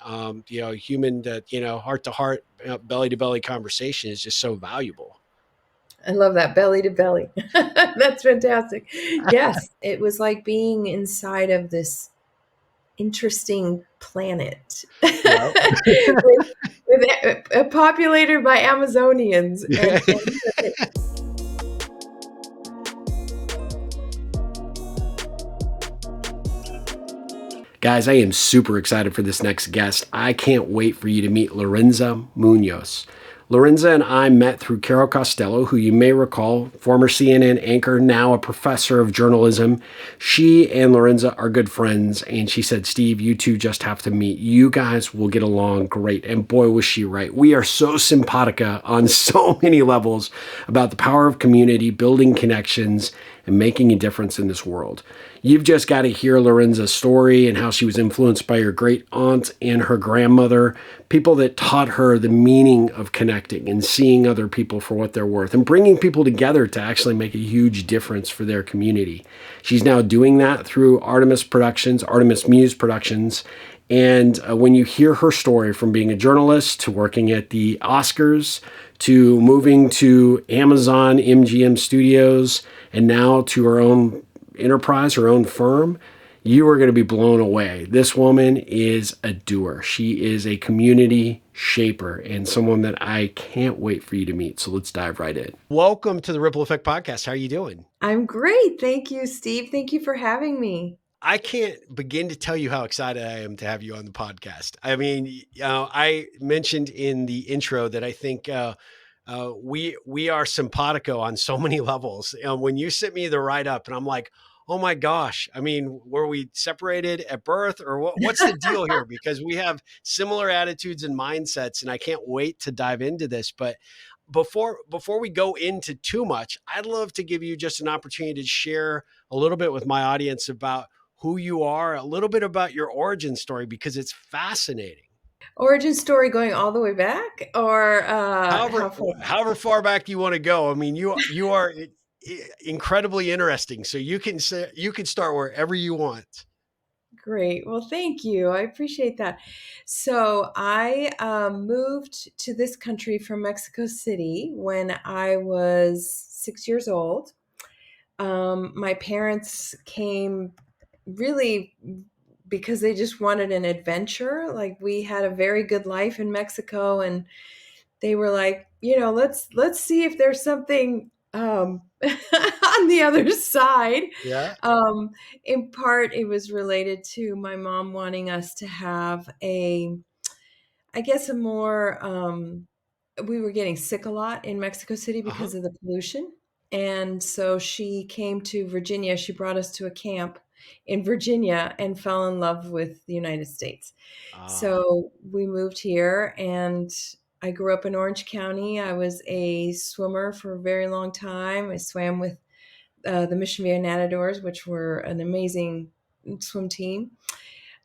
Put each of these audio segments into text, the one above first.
human that, heart to heart, belly to belly conversation is just so valuable. I love that, belly to belly. That's fantastic. Yes, it was like being inside of this interesting planet Yeah. populated by Amazonians. Guys, I am super excited for this next guest. I can't wait for you to meet Lorenza Muñoz. Lorenza and I met through Carol Costello, who you may recall, former CNN anchor, now a professor of journalism. She and Lorenza are good friends, and she said, Steve, you two just have to meet. You guys will get along great. And boy, was she right. We are so simpatica on so many levels about the power of community, building connections, and making a difference in this world. You've just got to hear Lorenza's story and how she was influenced by her great aunt and her grandmother, people that taught her the meaning of connecting and seeing other people for what they're worth and bringing people together to actually make a huge difference for their community. She's now doing that through Artemis Muse Productions. And when you hear her story, from being a journalist to working at the Oscars to moving to Amazon MGM Studios and now to her own enterprise, her own firm, you are going to be blown away. This woman is a doer. She is a community shaper and someone that I can't wait for you to meet. So let's dive right in. Welcome to the Ripple Effect Podcast. How are you doing? I'm great. Thank you, Steve. Thank you for having me. I can't begin to tell you how excited I am to have you on the podcast. I mean, I mentioned in the intro that I think we are simpatico on so many levels. When you sent me the write up, and I'm like, oh my gosh, I mean, were we separated at birth, or what's the deal here? Because we have similar attitudes and mindsets, and I can't wait to dive into this. But before we go into too much, I'd love to give you just an opportunity to share a little bit with my audience about who you are, a little bit about your origin story, because it's fascinating. Origin story going all the way back, or However far back you want to go. I mean, you are incredibly interesting. So you can start wherever you want. Great. Well, thank you. I appreciate that. So I moved to this country from Mexico City when I was 6 years old. My parents came really because they just wanted an adventure. Like, we had a very good life in Mexico, and they were like, let's see if there's something on the other side. Yeah. In part, it was related to my mom wanting us to have I guess a more, we were getting sick a lot in Mexico City because of the pollution. And so she came to Virginia. She brought us to a camp in Virginia and fell in love with the United States. So we moved here, and I grew up in Orange County. I was a swimmer for a very long time. I swam with the Mission Vieja Nadadores, which were an amazing swim team.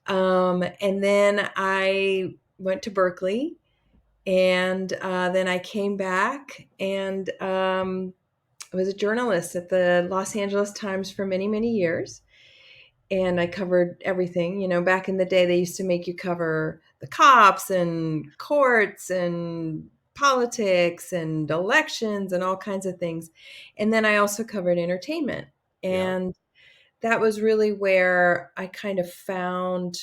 And then I went to Berkeley, and then I came back, and I was a journalist at the Los Angeles Times for many, many years. And I covered everything. Back in the day, they used to make you cover the cops and courts and politics and elections and all kinds of things. And then I also covered entertainment. And that was really where I kind of found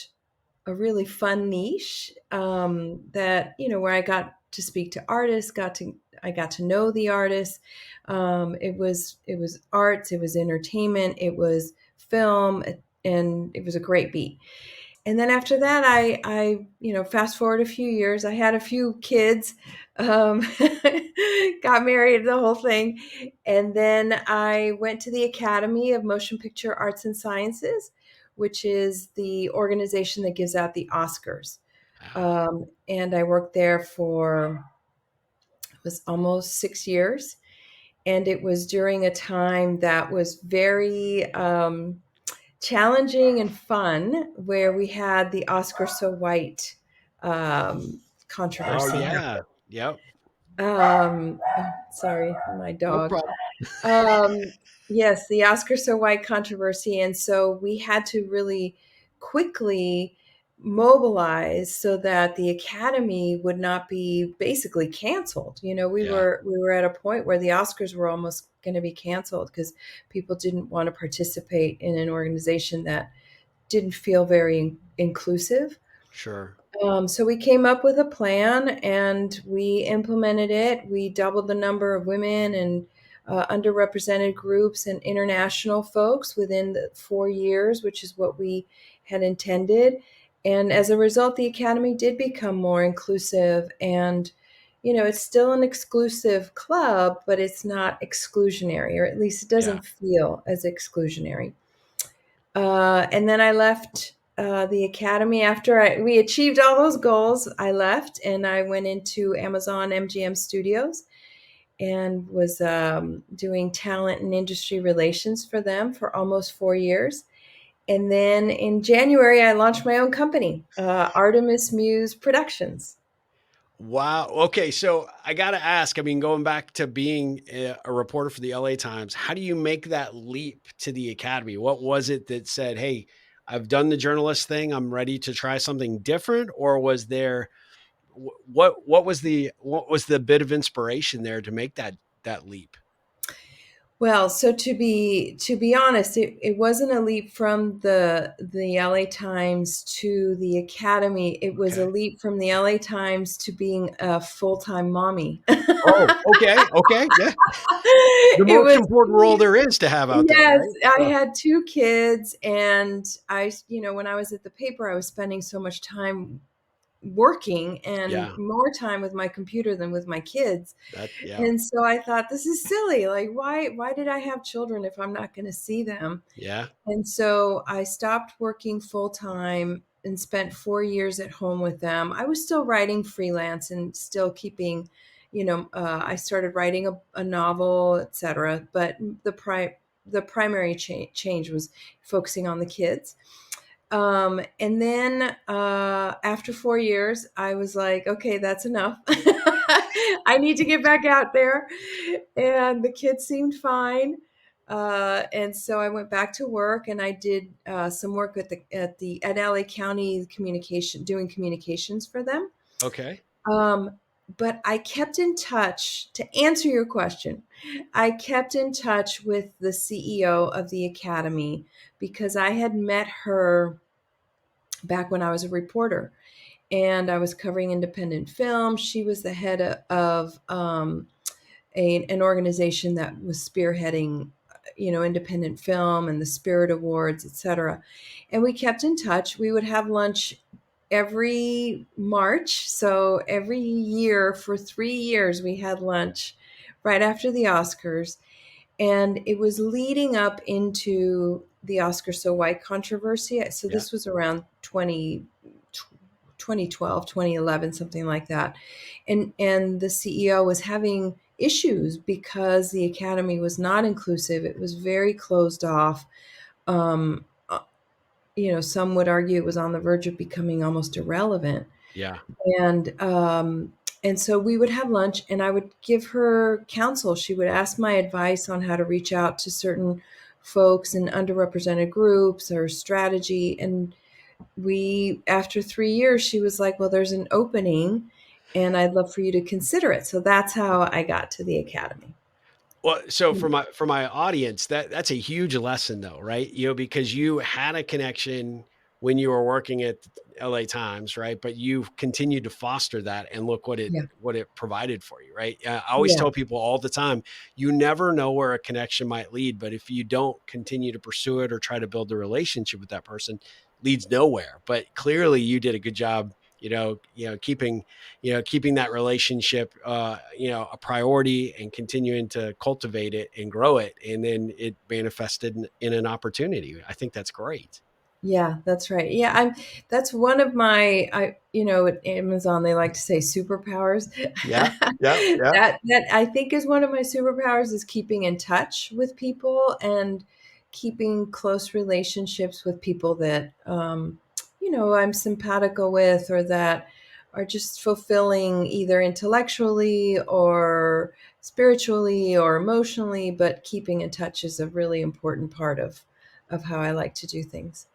a really fun niche, that, where I got to speak to artists, I got to know the artists. It was arts, it was entertainment, it was film, and it was a great beat. And then after that, I fast forward a few years, I had a few kids, got married, the whole thing. And then I went to the Academy of Motion Picture Arts and Sciences, which is the organization that gives out the Oscars. And I worked there for, it was almost 6 years. And it was during a time that was very challenging and fun, where we had the Oscar So White controversy. Oh, yeah. Yep. Sorry, my dog. No problem. Yes, the Oscar So White controversy. And so we had to really quickly mobilize so that the academy would not be basically canceled. Yeah. We were at a point where the Oscars were almost going to be canceled because people didn't want to participate in an organization that didn't feel very inclusive. Sure. So we came up with a plan and we implemented it. We doubled the number of women and underrepresented groups and international folks within the 4 years, which is what we had intended. And as a result, the Academy did become more inclusive. And, it's still an exclusive club, but it's not exclusionary, or at least it Yeah. doesn't feel as exclusionary. And then I left the academy after we achieved all those goals. I left and I went into Amazon MGM Studios and was doing talent and industry relations for them for almost 4 years. And then in January, I launched my own company, Artemis Muse Productions. Wow. Okay. So I got to ask, I mean, going back to being a reporter for the LA Times, how do you make that leap to the Academy? What was it that said, hey, I've done the journalist thing, I'm ready to try something different? Or was there, what was the bit of inspiration there to make that leap? Well, so to be honest, it wasn't a leap from the LA Times to the Academy. It was a Okay. leap from the LA Times to being a full-time mommy. Oh, okay. Okay. Yeah. The It most was important role there is to have out there, Yes, right? I had two kids, and when I was at the paper, I was spending so much time working and Yeah. more time with my computer than with my kids. Yeah. And so I thought, this is silly. Like, why did I have children if I'm not going to see them? Yeah. And so I stopped working full time and spent 4 years at home with them. I was still writing freelance and still keeping, I started writing a novel, etc. But the primary change was focusing on the kids. And then after 4 years, I was like, okay, that's enough. I need to get back out there. And the kids seemed fine. And so I went back to work and I did some work at LA County doing communications for them. Okay. Um, but I kept in touch. To answer your question, I kept in touch with the CEO of the Academy because I had met her back when I was a reporter and I was covering independent film. She was the head of an organization that was spearheading, independent film and the Spirit Awards, etc. And we kept in touch. We would have lunch every March. So every year for 3 years, we had lunch right after the Oscars. And it was leading up into the Oscar So White controversy. So Yeah. this was around 2012, 2011, something like that. And the CEO was having issues because the Academy was not inclusive. It was very closed off. Um, some would argue it was on the verge of becoming almost irrelevant. Yeah. And and so we would have lunch and I would give her counsel. She would ask my advice on how to reach out to certain folks in underrepresented groups or strategy. And after 3 years, she was like, well, there's an opening and I'd love for you to consider it. So that's how I got to the Academy. Well, so for my audience, that's a huge lesson though, right? Because you had a connection when you were working at LA Times, right? But you've continued to foster that and look Yeah. what it provided for you, right? I always Yeah. tell people all the time, you never know where a connection might lead, but if you don't continue to pursue it or try to build a relationship with that person, leads nowhere. But clearly you did a good job, keeping that relationship, a priority and continuing to cultivate it and grow it. And then it manifested in an opportunity. I think that's great. Yeah, that's right. Yeah, that's one of at Amazon they like to say superpowers. Yeah. Yeah. Yeah. That I think is one of my superpowers is keeping in touch with people and keeping close relationships with people that I'm simpatico with or that are just fulfilling either intellectually or spiritually or emotionally, but keeping in touch is a really important part of how I like to do things.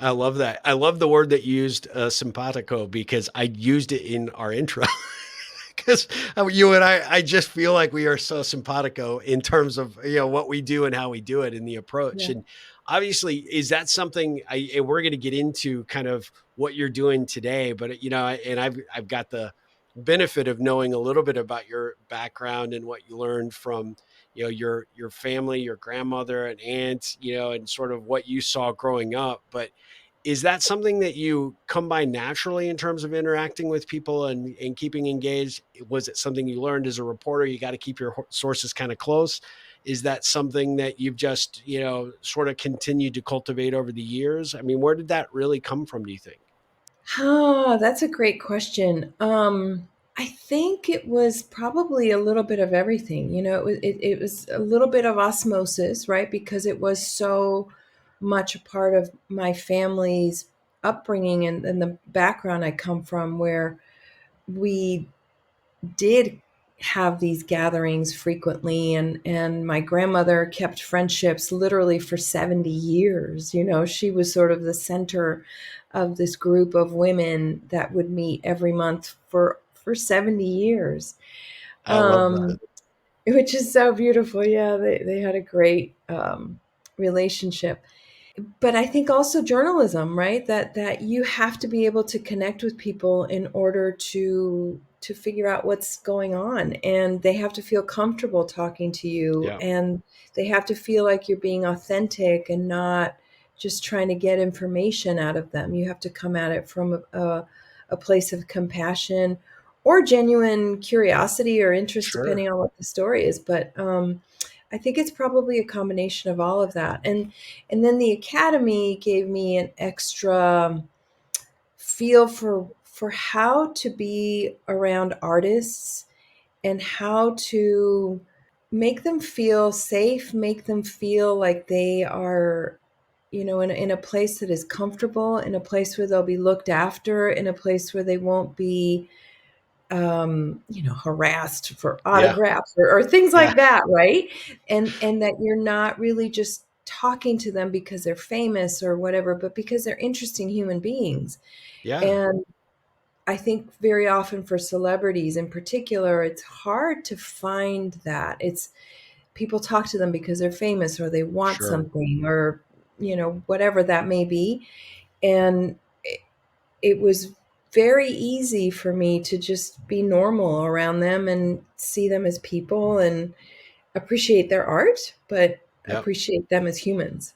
I love that. I love the word that you used, simpatico, because I used it in our intro. Because you and I just feel like we are so simpatico in terms of what we do and how we do it and the approach. Yeah. And obviously, is that something? And we're going to get into kind of what you're doing today, but and I've got the benefit of knowing a little bit about your background and what you learned from your family, your grandmother and aunt, and sort of what you saw growing up. But is that something that you come by naturally in terms of interacting with people and keeping engaged? Was it something you learned as a reporter? You got to keep your sources kind of close. Is that something that you've just, sort of continued to cultivate over the years? I mean, where did that really come from, do you think? Oh, that's a great question. I think it was probably a little bit of everything. It was a little bit of osmosis, right? Because it was so much a part of my family's upbringing and the background I come from, where we did have these gatherings frequently, and my grandmother kept friendships literally for 70 years. She was sort of the center of this group of women that would meet every month for 70 years. I love that. um, which is so beautiful. Yeah, they had a great relationship. But I think also journalism, right? That you have to be able to connect with people in order to figure out what's going on, and they have to feel comfortable talking to you, Yeah, and they have to feel like you're being authentic and not just trying to get information out of them. You have to come at it from a place of compassion or genuine curiosity or interest, sure. depending on what the story is. But I think it's probably a combination of all of that. And then the academy gave me an extra feel for how to be around artists and how to make them feel safe, make them feel like they are, in a place that is comfortable, in a place where they'll be looked after, in a place where they won't be harassed for Yeah, autographs or things yeah, like that, right? And that you're not really just talking to them because they're famous or whatever, but because they're interesting human beings. yeah, And I think very often for celebrities in particular, it's hard to find that. It's people talk to them because they're famous or they want sure. something or, whatever that may be. And it was very easy for me to just be normal around them and see them as people and appreciate their art, but Yep. appreciate them as humans.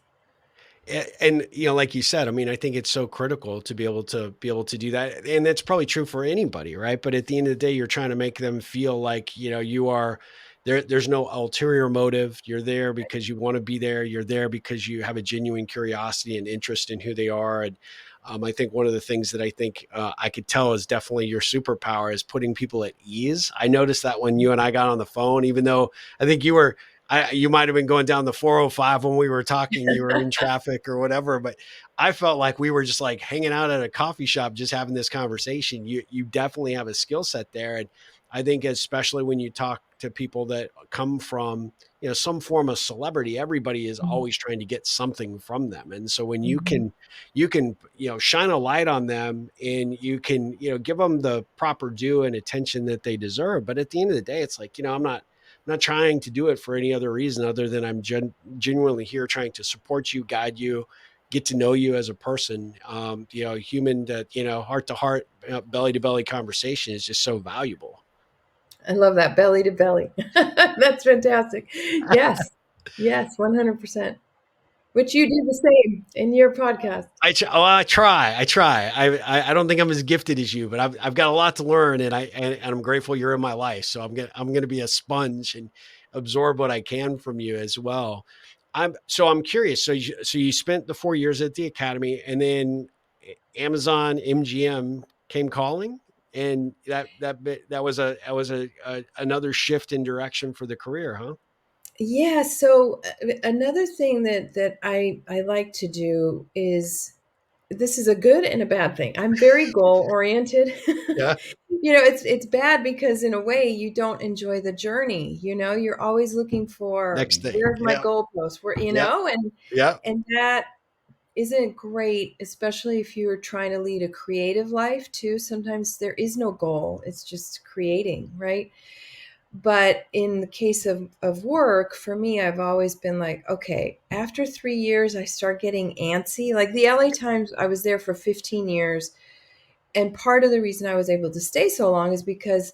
And like you said, I mean, I think it's so critical to be able to do that, and that's probably true for anybody, right? But at the end of the day, you're trying to make them feel like you are there. There's no ulterior motive. You're there because you want to be there. You're there because you have a genuine curiosity and interest in who they are. And I think one of the things that I think I could tell is definitely your superpower is putting people at ease. I noticed that when you and I got on the phone, even though I think you might have been going down the 405 when we were talking, you were in traffic or whatever, but I felt like we were just like hanging out at a coffee shop, just having this conversation. You definitely have a skill set there. And I think especially when you talk to people that come from, some form of celebrity, everybody is Mhm. always trying to get something from them. And so when you Mhm. can, you can, shine a light on them and you can, give them the proper due and attention that they deserve. But at the end of the day, it's like, I'm not trying to do it for any other reason other than I'm genuinely here trying to support you, guide you, get to know you as a person. Human that, heart to heart, belly to belly conversation is just so valuable. I love that belly to belly. That's fantastic. Yes. Yes, 100%. Which you do the same in your podcast. I try. I don't think I'm as gifted as you, but I've got a lot to learn, and I'm grateful you're in my life. So I'm gonna be a sponge and absorb what I can from you as well. I'm curious. So you spent the 4 years at the academy, and then Amazon MGM came calling, and that was a another shift in direction for the career, huh? Yeah, so another thing that I like to do is, this is a good and a bad thing. I'm very goal oriented. Yeah. It's bad because in a way you don't enjoy the journey. You're always looking for, Next thing. where's my Yeah. goalpost? Where, Yeah. and Yeah. and that isn't great, especially if you're trying to lead a creative life too. Sometimes there is no goal, it's just creating, right? But in the case of work, for me, I've always been like, okay, after 3 years, I start getting antsy. Like the LA Times, I was there for 15 years. And part of the reason I was able to stay so long is because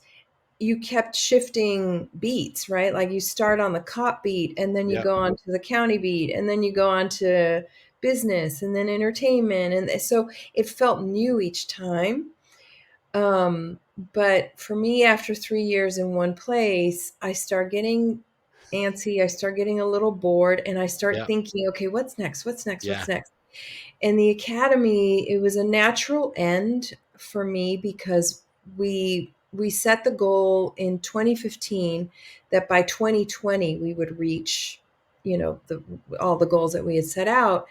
you kept shifting beats, right? Like you start on the cop beat and then you Yeah. go on to the county beat and then you go on to business and then entertainment. And so it felt new each time. But for me, after 3 years in one place, I start getting antsy. I start getting a little bored and I start Yeah. thinking, okay, what's next? What's next? Yeah. What's next? And the academy, it was a natural end for me because we set the goal in 2015 that by 2020 we would reach, all the goals that we had set out,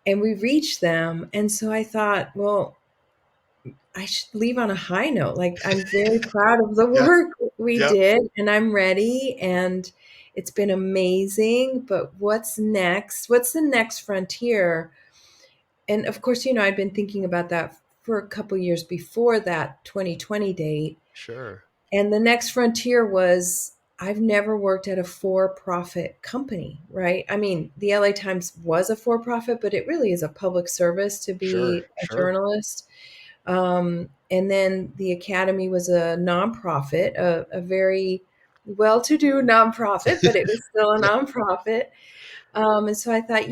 and we reached them. And so I thought, well, I should leave on a high note. Like, I'm very proud of the Yeah. work we Yeah. did, and I'm ready, and it's been amazing. But what's next? What's the next frontier? And of course, I'd been thinking about that for a couple years before that 2020 date. Sure. And the next frontier was, I've never worked at a for-profit company, right? I mean, the LA Times was a for-profit, but it really is a public service to Sure. be a Sure. journalist. And then the Academy was a nonprofit, a very well-to-do nonprofit, but it was still a Yeah. nonprofit. And so I thought,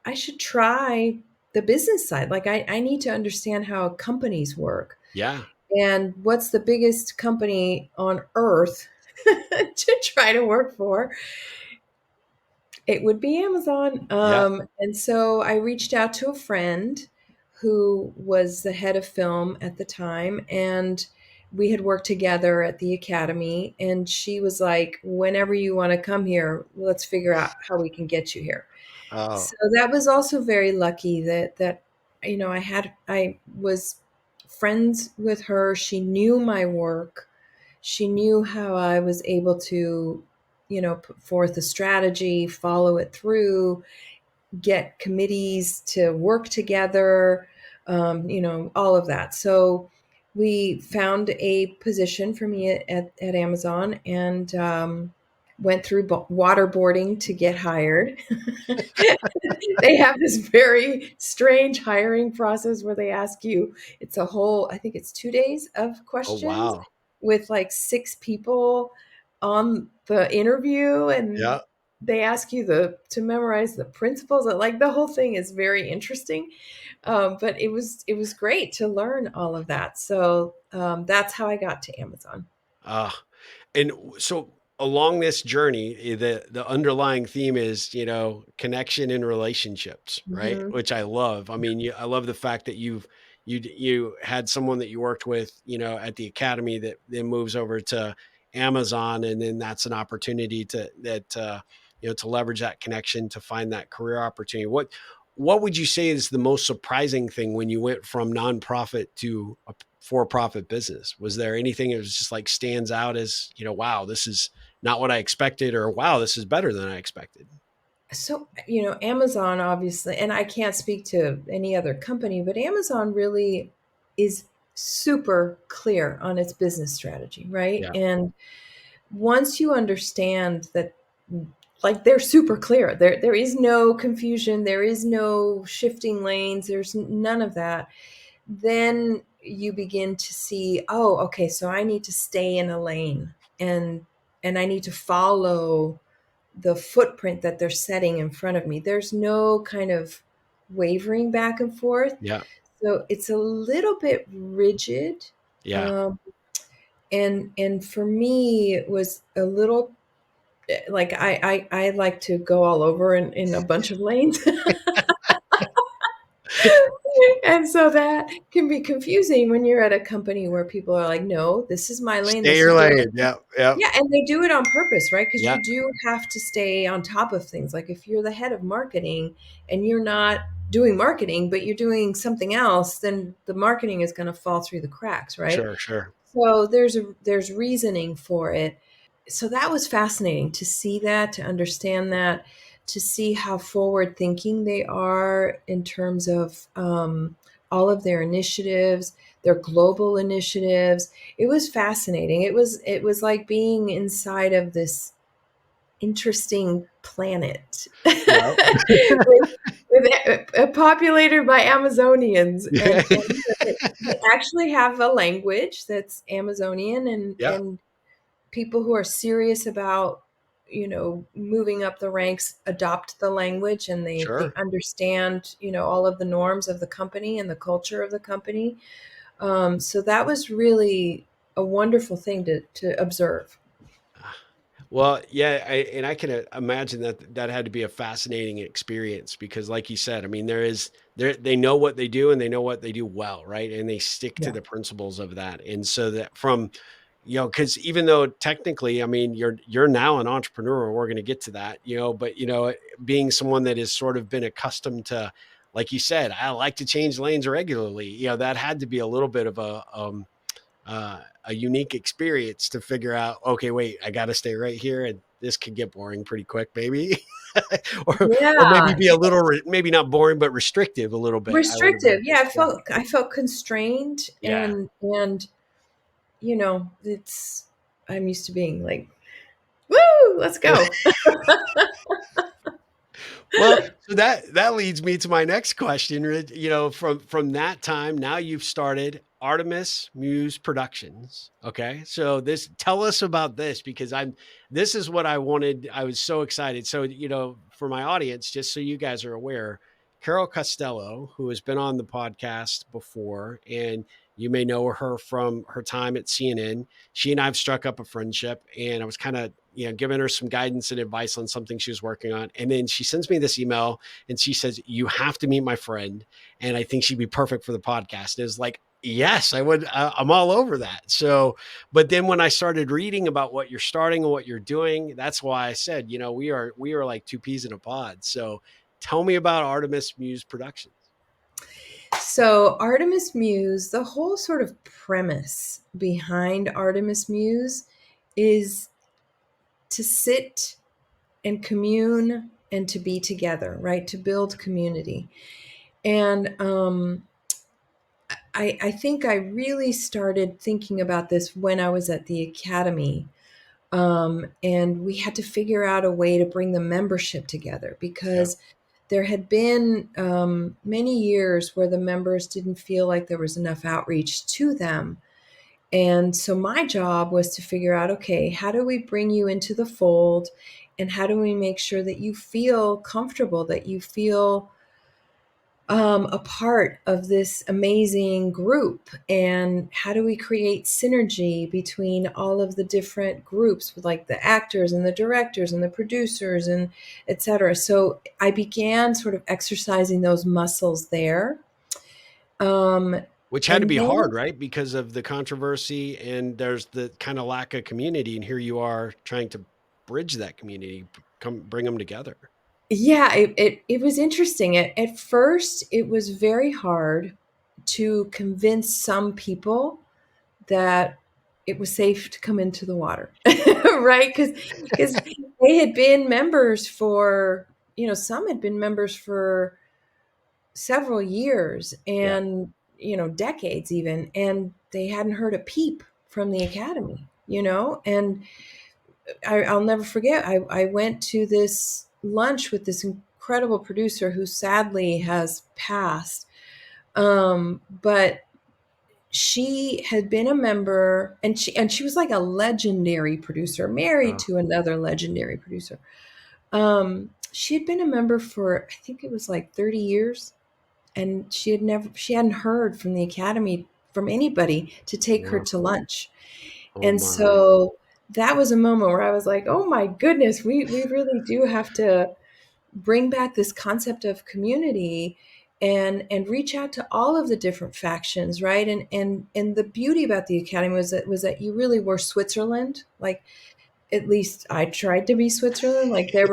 I should try the business side. Like I need to understand how companies work Yeah. and what's the biggest company on earth to try to work for. It would be Amazon. Yeah. And so I reached out to a friend who was the head of film at the time, and we had worked together at the academy. And she was like, whenever you want to come here, let's figure out how we can get you here. Oh, So that was also very lucky that I was friends with her. She knew my work. She knew how I was able to, put forth a strategy, follow it through, get committees to work together, all of that. So we found a position for me at Amazon, and went through waterboarding to get hired. They have this very strange hiring process where they ask you, it's a whole, I think it's 2 days of oh, questions wow. with like 6 people on the interview, and Yeah. they ask you to memorize the principles. Like the whole thing is very interesting. But it was great to learn all of that. So that's how I got to Amazon. Uh, and so along this journey, the underlying theme is, connection and relationships, right? Hmm. Which I love. I mean, I love the fact that you had someone that you worked with, at the academy that then moves over to Amazon, and then that's an opportunity to leverage that connection to find that career opportunity. What would you say is the most surprising thing when you went from nonprofit to a for-profit business? Was there anything that was just like stands out as, wow, this is not what I expected, or wow, this is better than I expected? So, Amazon obviously, and I can't speak to any other company, but Amazon really is super clear on its business strategy, right? Yeah. And once you understand that, like, they're super clear, there is no confusion, there is no shifting lanes, there's none of that. Then you begin to see, oh, okay, so I need to stay in a lane, and I need to follow the footprint that they're setting in front of me. There's no kind of wavering back and forth. Yeah. So it's a little bit rigid. Yeah. Um, and for me, it was a little like I like to go all over in a bunch of lanes. And so that can be confusing when you're at a company where people are like, no, this is my lane. Stay This your is what. lane. Yeah. Yeah. Yeah, and they do it on purpose, right? Because Yeah. you do have to stay on top of things. Like if you're the head of marketing and you're not doing marketing, but you're doing something else, then the marketing is going to fall through the cracks, right? Sure. Sure. So there's reasoning for it. So that was fascinating to see that, to understand that, to see how forward thinking they are in terms of all of their initiatives, their global initiatives. It was fascinating. It was like being inside of this interesting planet Yeah. populated by Amazonians, and Yeah. they actually have a language that's Amazonian, Yeah. and people who are serious about moving up the ranks adopt the language, and they Sure. understand all of the norms of the company and the culture of the company. So that was really a wonderful thing to observe. Well, yeah, and I can imagine that that had to be a fascinating experience because, like you said, I mean, they know what they do and they know what they do well, right? And they stick to Yeah. the principles of that. And so that from, because even though technically, I mean, you're now an entrepreneur, we're going to get to that, but being someone that has sort of been accustomed to, like you said, I like to change lanes regularly. That had to be a little bit of a unique experience to figure out, okay, wait, I got to stay right here. And this could get boring pretty quick, maybe, or maybe Yeah. be a little, maybe not boring, but restrictive a little bit. I would Restrictive. imagine. Yeah, Yeah. I felt constrained, Yeah. and it's I'm used to being like, woo, let's go. Well, so that leads me to my next question. From that time, now you've started Artemis Muse Productions. Okay, so this tell us about this because this is what I wanted. I was so excited. So for my audience, just so you guys are aware, Carol Costello, who has been on the podcast before, and you may know her from her time at CNN. She and I have struck up a friendship, and I was kind of giving her some guidance and advice on something she was working on. And then she sends me this email and she says, "You have to meet my friend. And I think she'd be perfect for the podcast." And it's like, yes, I would. I'm all over that. So, but then when I started reading about what you're starting and what you're doing, that's why I said, we are like two peas in a pod. So tell me about Artemis Muse Productions. So Artemis Muse, the whole sort of premise behind Artemis Muse is to sit and commune and to be together, right? To build community. And I think I really started thinking about this when I was at the academy. And we had to figure out a way to bring the membership together Yeah. because there had been many years where the members didn't feel like there was enough outreach to them. And so my job was to figure out, okay, how do we bring you into the fold? And how do we make sure that you feel comfortable, that you feel a part of this amazing group? And how do we create synergy between all of the different groups, with like the actors and the directors and the producers and et cetera? So I began sort of exercising those muscles there. Which had to And be hard, then right? Because of the controversy and there's the kind of lack of community. And here you are trying to bridge that community, come bring them together. yeah, it was interesting. At first, it was very hard to convince some people that it was safe to come into the water, right? Because they had been members for, some had been members for several years Yeah. and, decades even, and they hadn't heard a peep from the academy, and I'll never forget. I went to this lunch with this incredible producer who sadly has passed. But she had been a member, and she was like a legendary producer, married Oh, to another legendary producer. She had been a member for, I think it was like 30 years, and she hadn't heard from the academy, from anybody to take her wow. to lunch. Oh And my. so that was a moment where I was like, oh my goodness, we really do have to bring back this concept of community and reach out to all of the different factions, right? And the beauty about the academy was that you really were Switzerland. Like, at least I tried to be Switzerland. Like, there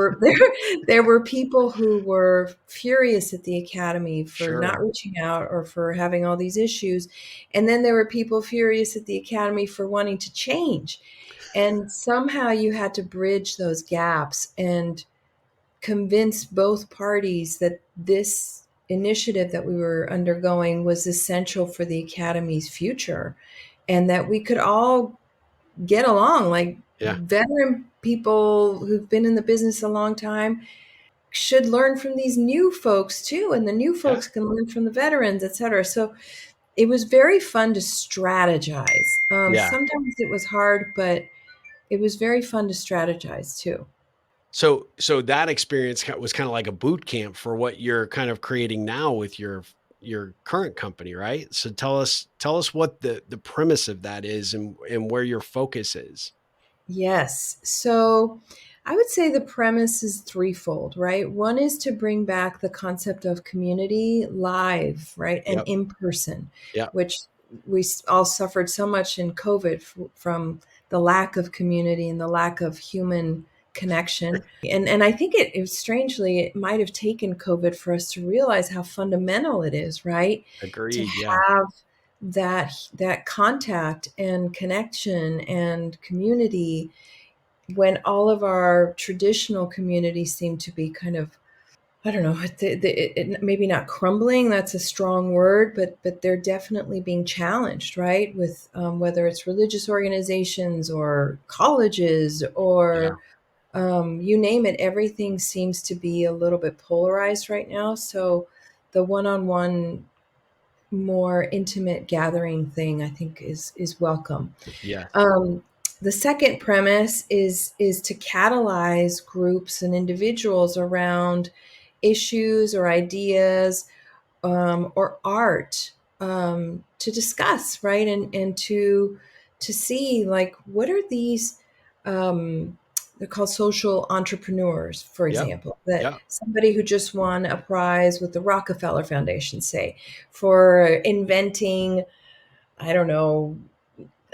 were people who were furious at the academy for not Sure. reaching out or for having all these issues, and then there were people furious at the academy for wanting to change, and somehow you had to bridge those gaps. And convince both parties that this initiative that we were undergoing was essential for the Academy's future, and that we could all get along. Like, Yeah. veteran people who've been in the business a long time should learn from these new folks too, and the new Yeah. folks can learn from the veterans, et cetera. So it was very fun to strategize. Yeah. Sometimes it was hard, but it was very fun to strategize too. So that experience was kind of like a boot camp for what you're kind of creating now with your current company, right? So tell us what the premise of that is and where your focus is. Yes. So I would say the premise is threefold, right? One is to bring back the concept of community live, right? And Yep. in person, Yep. which we all suffered so much in COVID from the lack of community and the lack of human connection. And I think strangely, it might have taken COVID for us to realize how fundamental it is, right? To Agreed. Yeah. have that contact and connection and community when all of our traditional communities seem to be kind of, I don't know, maybe not crumbling, that's a strong word, but they're definitely being challenged, right? With whether it's religious organizations or colleges Yeah. or you name it, everything seems to be a little bit polarized right now. So the one-on-one, more intimate gathering thing, I think, is welcome. Yeah. Um, the second premise is to catalyze groups and individuals around issues or ideas, or art, to discuss, right? And to see, like, what are these, they're called social entrepreneurs, for Yep. example, that Yep. somebody who just won a prize with the Rockefeller Foundation, say, for inventing, I don't know,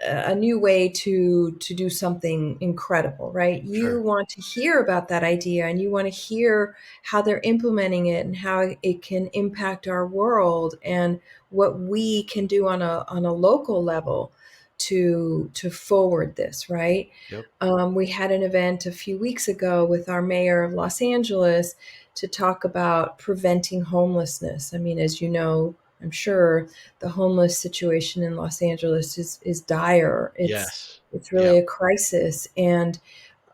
a new way to do something incredible, right? You Sure. want to hear about that idea, and you want to hear how they're implementing it and how it can impact our world, and what we can do on a local level to forward this, right? Yep. We had an event a few weeks ago with our mayor of Los Angeles to talk about preventing homelessness. I mean, as you know, I'm sure the homeless situation in Los Angeles is dire. Yes. It's really Yep. a crisis, and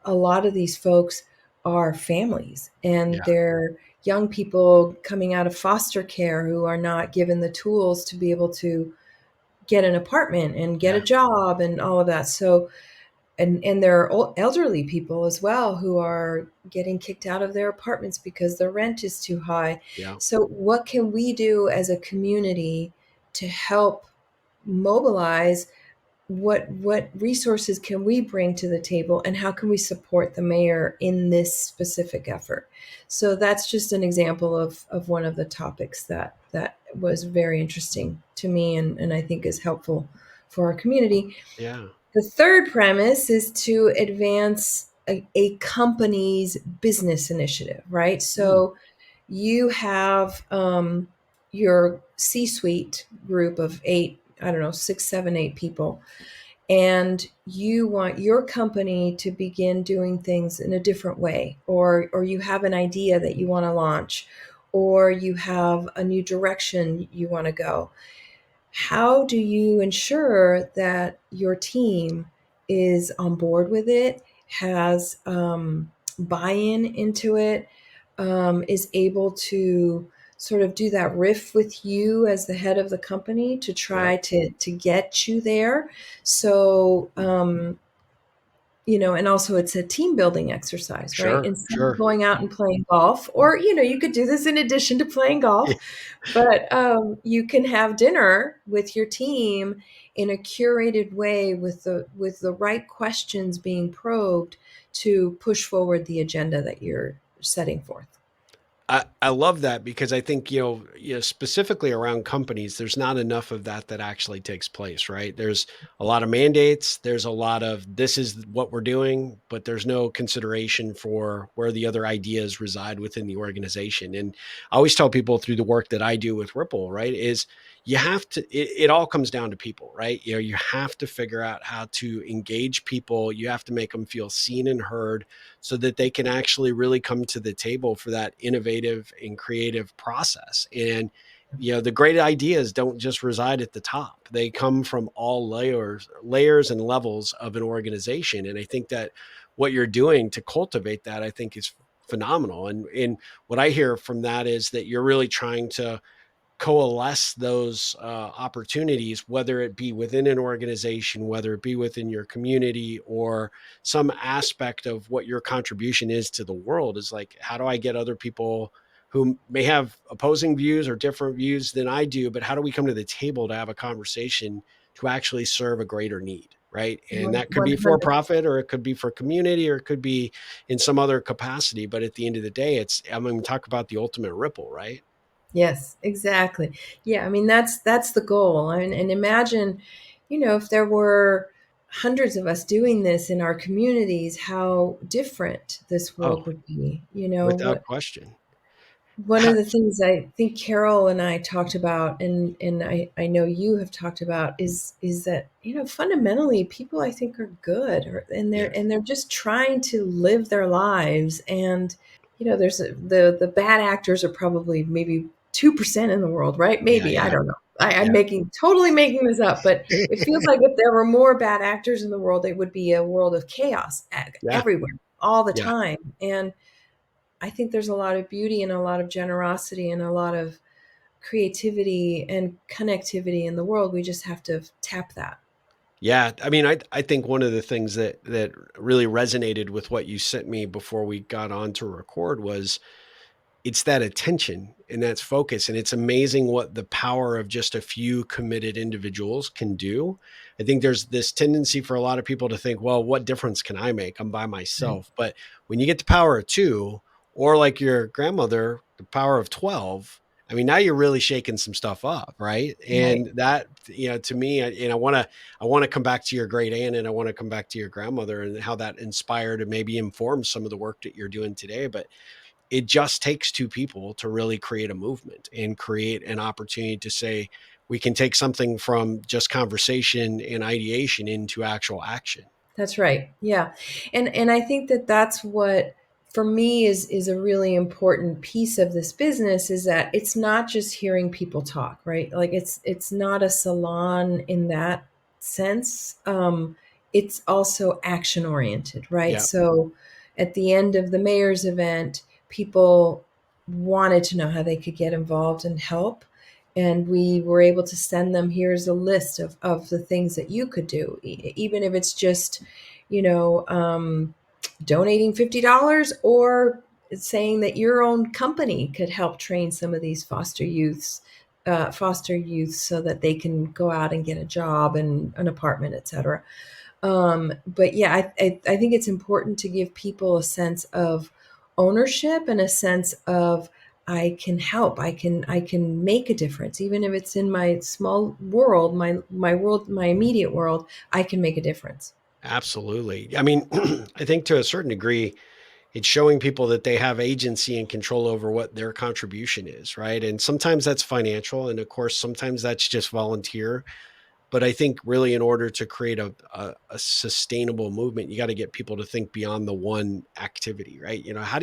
a lot of these folks are families, and Yeah. they're young people coming out of foster care who are not given the tools to be able to get an apartment and get a Yeah. job and all of that. So, and there are elderly people as well who are getting kicked out of their apartments because the rent is too high. Yeah. So what can we do as a community to help mobilize? What resources can we bring to the table, and how can we support the mayor in this specific effort? So that's just an example of one of the topics that was very interesting to me, and I think is helpful for our community. Yeah. The third premise is to advance a company's business initiative, right? Mm. So you have your C-suite group of eight, I don't know, six, seven, eight people, and you want your company to begin doing things in a different way, or you have an idea that you want to launch, or you have a new direction you want to go. How do you ensure that your team is on board with it, has buy-in into it, is able to sort of do that riff with you as the head of the company to Yep. try to get you there? So, and also it's a team building exercise, right? Sure. Instead of Sure. going out and playing golf, or, you could do this in addition to playing golf, but you can have dinner with your team in a curated way with the right questions being probed to push forward the agenda that you're setting forth. I love that because I think, specifically around companies, there's not enough of that actually takes place, right? There's a lot of mandates. There's a lot of this is what we're doing, but there's no consideration for where the other ideas reside within the organization. And I always tell people through the work that I do with Ripple, right, is you have to, it all comes down to people, right? You have to figure out how to engage people. You have to make them feel seen and heard so that they can actually really come to the table for that innovative and creative process. And the great ideas don't just reside at the top. They come from all layers and levels of an organization. And I think that what you're doing to cultivate that, I think, is phenomenal. And what I hear from that is that you're really trying to coalesce those opportunities, whether it be within an organization, whether it be within your community, or some aspect of what your contribution is to the world. Is like, how do I get other people who may have opposing views or different views than I do, but how do we come to the table to have a conversation to actually serve a greater need? Right. And that could be for 100%. profit, or it could be for community, or it could be in some other capacity. But at the end of the day, I mean, talk about the ultimate ripple, right? Yes, exactly. Yeah, I mean that's the goal. And imagine, if there were hundreds of us doing this in our communities, how different this Oh, world would be. without question. One of the things I think Carol and I talked about, and I know you have talked about, is that fundamentally people I think are good, and Yeah. they're just trying to live their lives. And the bad actors are probably maybe 2% in the world, right? Yeah, Maybe, I yeah, don't know. I'm yeah. totally making this up, but it feels like if there were more bad actors in the world, it would be a world of chaos Yeah, everywhere, all the yeah. time. And I think there's a lot of beauty and a lot of generosity and a lot of creativity and connectivity in the world. We just have to tap that. Yeah, I mean, I think one of the things that really resonated with what you sent me before we got on to record was it's that attention and that's focus. And it's amazing what the power of just a few committed individuals can do. I think there's this tendency for a lot of people to think, well, what difference can I make? I'm by Right. myself. But when you get the power of two, or like your grandmother, the power of 12, I mean, now you're really shaking some stuff up, right? Right. And that, to me, and I want to come back to your great aunt, and I want to come back to your grandmother and how that inspired and maybe informed some of the work that you're doing today. But it just takes two people to really create a movement and create an opportunity to say, we can take something from just conversation and ideation into actual action. That's right. Yeah. And I think that that's what for me is a really important piece of this business, is that it's not just hearing people talk, right? Like it's not a salon in that sense. It's also action oriented, right? Yeah, So at the end of the mayor's event, people wanted to know how they could get involved and help. And we were able to send them, here's a list of the things that you could do, even if it's just you know donating $50, or saying that your own company could help train some of these foster youth so that they can go out and get a job and an apartment, etc. But yeah, I think it's important to give people a sense of ownership and a sense of, I can help. I can make a difference, even if it's in my small world, my world, my immediate world. I can make a difference. absolutely. I mean, I think to a certain degree, it's showing people that they have agency and control over what their contribution is, right? And sometimes that's financial. And of course, sometimes that's just volunteer. But I think really in order to create a sustainable movement, you got to get people to think beyond the one activity, right? How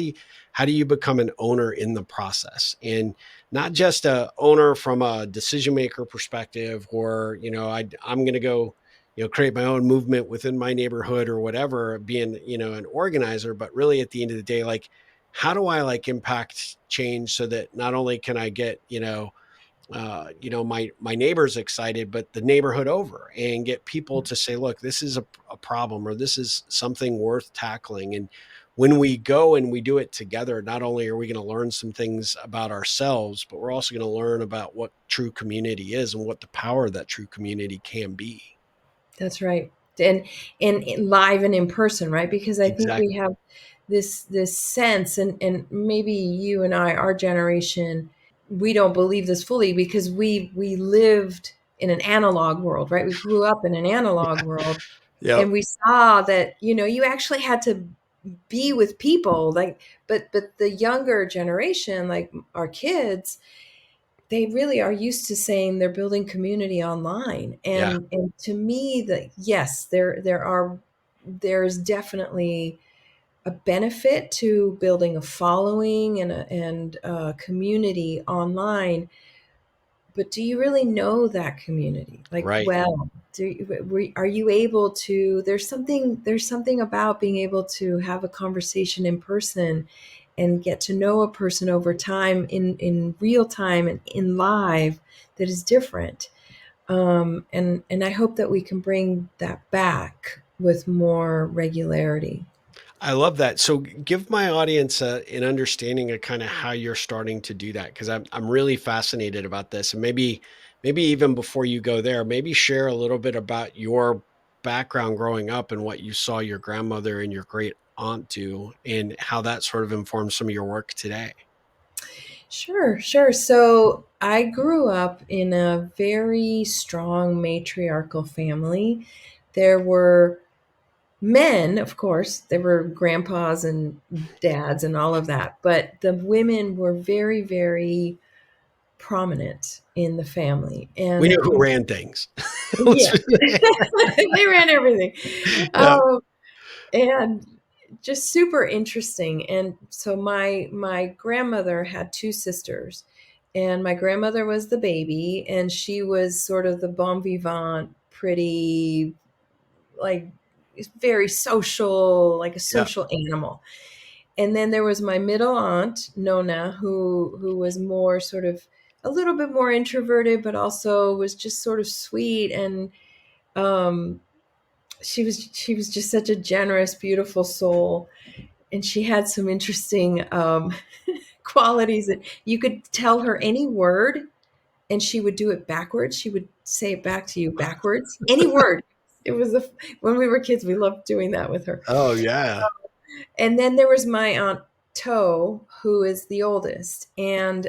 do you become an owner in the process, and not just a owner from a decision maker perspective, or I'm going to go create my own movement within my neighborhood or whatever, being an organizer, but really at the end of the day, like, how do I like impact change so that not only can I get my neighbors excited, but the neighborhood over, and get people to say, look, this is a problem, or this is something worth tackling. And when we go and we do it together, not only are we going to learn some things about ourselves, but we're also going to learn about what true community is and what the power of that true community can be. That's right. And live and in person, right? Because I think we Exactly. have this sense, and maybe you and I, our generation, we don't believe this fully because we lived in an analog world, right? We grew up in an analog world, Yep. and we saw that you actually had to be with people, like, but the younger generation, like our kids, they really are used to saying they're building community online. Yeah. And to me, yes, there's definitely a benefit to building a following and a community online. But do you really know that community? Like, Right. well, are you able to, there's something about being able to have a conversation in person and get to know a person over time in real time and in live that is different. And I hope that we can bring that back with more regularity. I love that. So give my audience an understanding of kind of how you're starting to do that, because I'm really fascinated about this. And maybe even before you go there, maybe share a little bit about your background growing up and what you saw your grandmother and your great aunt do, and how that sort of informs some of your work today. Sure, sure. So I grew up in a very strong matriarchal family. There were men, of course, there were grandpas and dads and all of that, but the women were very, very prominent in the family. We knew And who ran things. yeah, they ran everything. Yeah. Um, and just super interesting. And so my grandmother had two sisters, and my grandmother was the baby, and she was sort of the bon vivant, pretty, like, very social, like a Yeah. social animal. And then there was my middle aunt Nona, who was more sort of a little bit more introverted, but also was just sort of sweet. And um she was just such a generous, beautiful soul. And she had some interesting qualities that you could tell her any word and she would do it backwards. She would say it back to you backwards. Any word. It was when we were kids, we loved doing that with her. Oh yeah. And then there was my aunt Toe, who is the oldest, and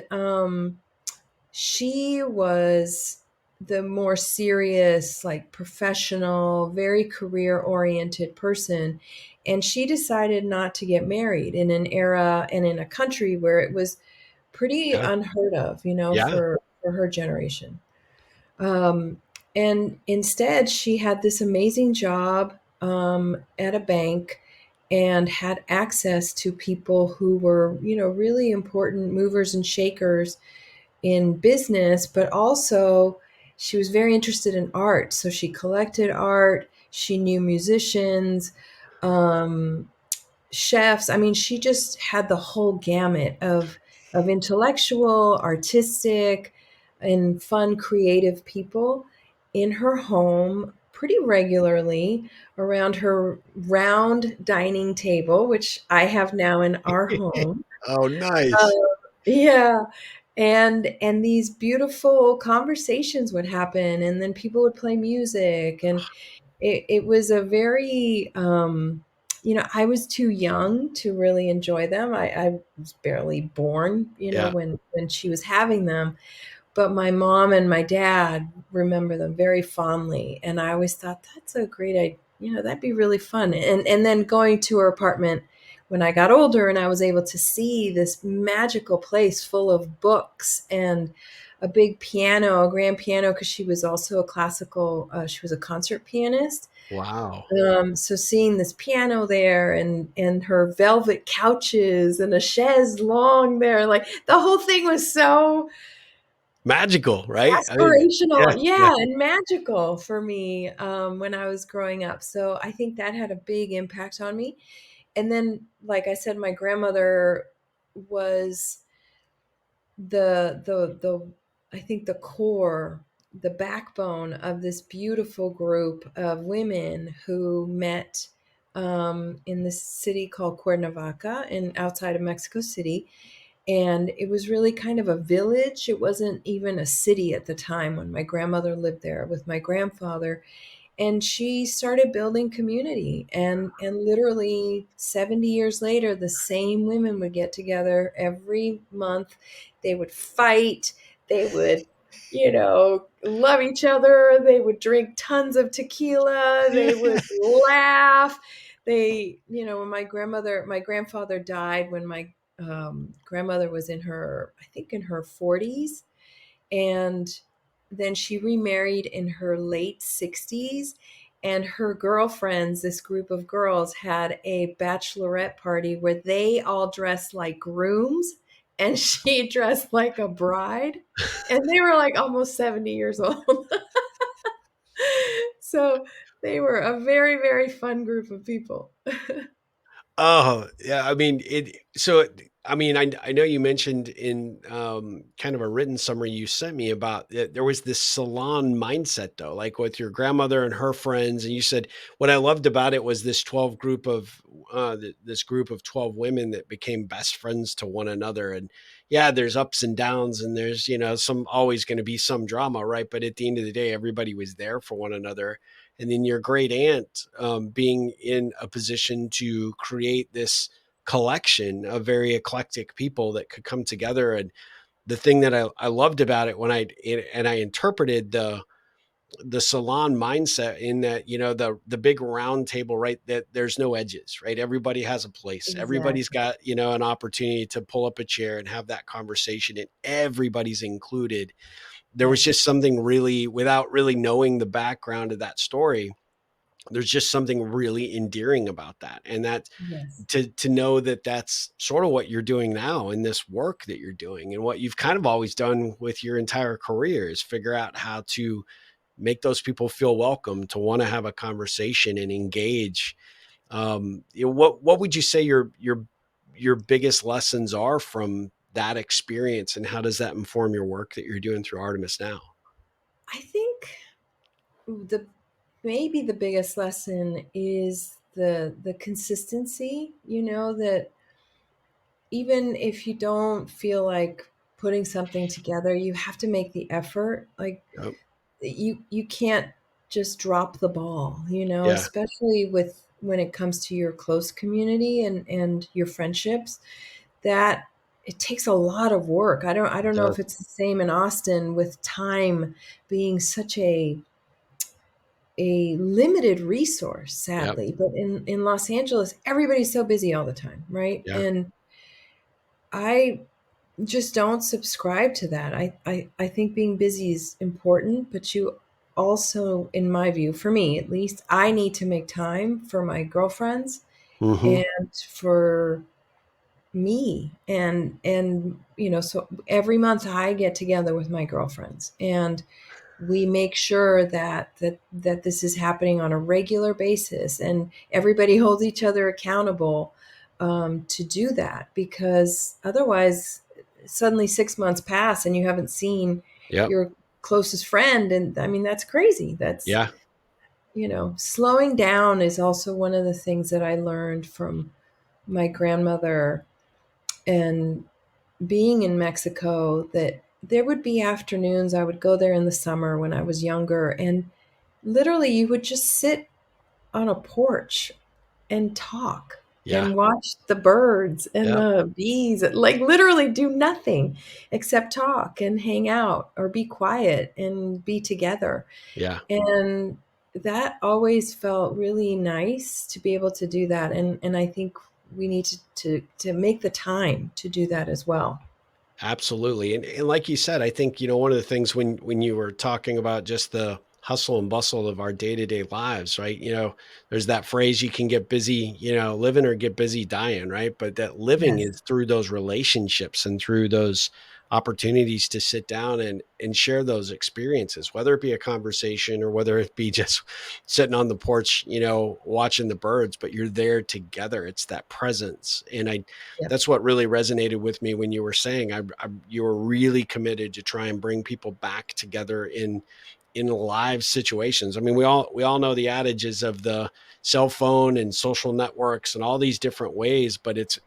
she was the more serious, like professional, very career oriented person. And she decided not to get married in an era and in a country where it was pretty Yeah. unheard of, Yeah. for her generation. Um, and instead, she had this amazing job at a bank and had access to people who were, really important movers and shakers in business, but also she was very interested in art. So she collected art, she knew musicians, um, chefs. I mean, she just had the whole gamut of intellectual, artistic, and fun, creative people in her home pretty regularly around her round dining table, which I have now in our home. Oh, Uh, nice. yeah. And these beautiful conversations would happen, and then people would play music, and it was a very I was too young to really enjoy them. I was barely born, Yeah. when she was having them. But my mom and my dad remember them very fondly, and I always thought that's a great idea. That'd be really fun. And then going to her apartment when I got older, and I was able to see this magical place full of books and a big piano, a grand piano, because she was also she was a concert pianist. Wow. So seeing this piano there, and her velvet couches and a chaise long there, like the whole thing was so Magical, right? I mean, yeah, aspirational, yeah. yeah, and magical for me, when I was growing up. So I think that had a big impact on me. And then, like I said, my grandmother was the I think the core, the backbone of this beautiful group of women who met in this city called Cuernavaca, in outside of Mexico City. And it was really kind of a village. It wasn't even a city at the time when my grandmother lived there with my grandfather. And she started building community, and literally 70 years later, the same women would get together every month. They would fight, they would, love each other, they would drink tons of tequila, they would laugh. When my grandfather died when my grandmother was in her, I think, in her 40s. And then she remarried in her late 60s. And her girlfriends, this group of girls, had a bachelorette party where they all dressed like grooms and she dressed like a bride. And they were like almost 70 years old. So they were a very, very fun group of people. Oh, yeah, I mean, I mean, I know you mentioned in, kind of a written summary you sent me about that there was this salon mindset though, like with your grandmother and her friends, and you said what I loved about it was this 12 group of, this group of 12 women that became best friends to one another. And yeah, there's ups and downs and there's, some always going to be some drama, right? But at the end of the day, everybody was there for one another. And then your great aunt, being in a position to create this collection of very eclectic people that could come together. And the thing that I loved about it when I interpreted the salon mindset in that, the big round table, right, that there's no edges, right? Everybody has a place. Everybody's Exactly. got, an opportunity to pull up a chair and have that conversation, and everybody's included. There was Yes. just something really, without really knowing the background of that story, there's just something really endearing about that. And that, Yes. to know that that's sort of what you're doing now in this work that you're doing, and what you've kind of always done with your entire career, is figure out how to make those people feel welcome, to want to have a conversation and engage. What would you say your biggest lessons are from that experience, and how does that inform your work that you're doing through Artemis now? I think the maybe the biggest lesson is the consistency, that even if you don't feel like putting something together, you have to make the effort. Like Yep. you can't just drop the ball, Yeah, especially with when it comes to your close community and your friendships, that it takes a lot of work. I don't it know does. if it's the same in Austin, with time being such a limited resource, Yep. sadly. But in Los Angeles, everybody's so busy all the time, right? Yeah. And I just don't subscribe to that. I think being busy is important, but you also, in my view, for me at least, I need to make time for my girlfriends Hmm. and for me. And so every month I get together with my girlfriends and we make sure that this is happening on a regular basis, and everybody holds each other accountable to do that, because otherwise suddenly 6 months pass and you haven't seen Yep. your closest friend. And I mean, that's crazy. That's, Yeah. slowing down is also one of the things that I learned from my grandmother, and being in Mexico, that there would be afternoons I would go there in the summer when I was younger, and literally you would just sit on a porch and talk Yeah. and watch the birds and Yep. the bees, like literally do nothing except talk and hang out or be quiet and be together. Yeah. And that always felt really nice to be able to do that. And I think we need to make the time to do that as well. Absolutely. And like you said, I think, one of the things when you were talking about just the hustle and bustle of our day-to-day lives, right? There's that phrase, you can get busy, living, or get busy dying, right? But that living Yes. is through those relationships and through those opportunities to sit down and share those experiences, whether it be a conversation or whether it be just sitting on the porch, watching the birds, but you're there together. It's that presence. And Yep. that's what really resonated with me when you were saying, you were really committed to try and bring people back together in live situations. I mean, we all know the adages of the cell phone and social networks and all these different ways, but it's,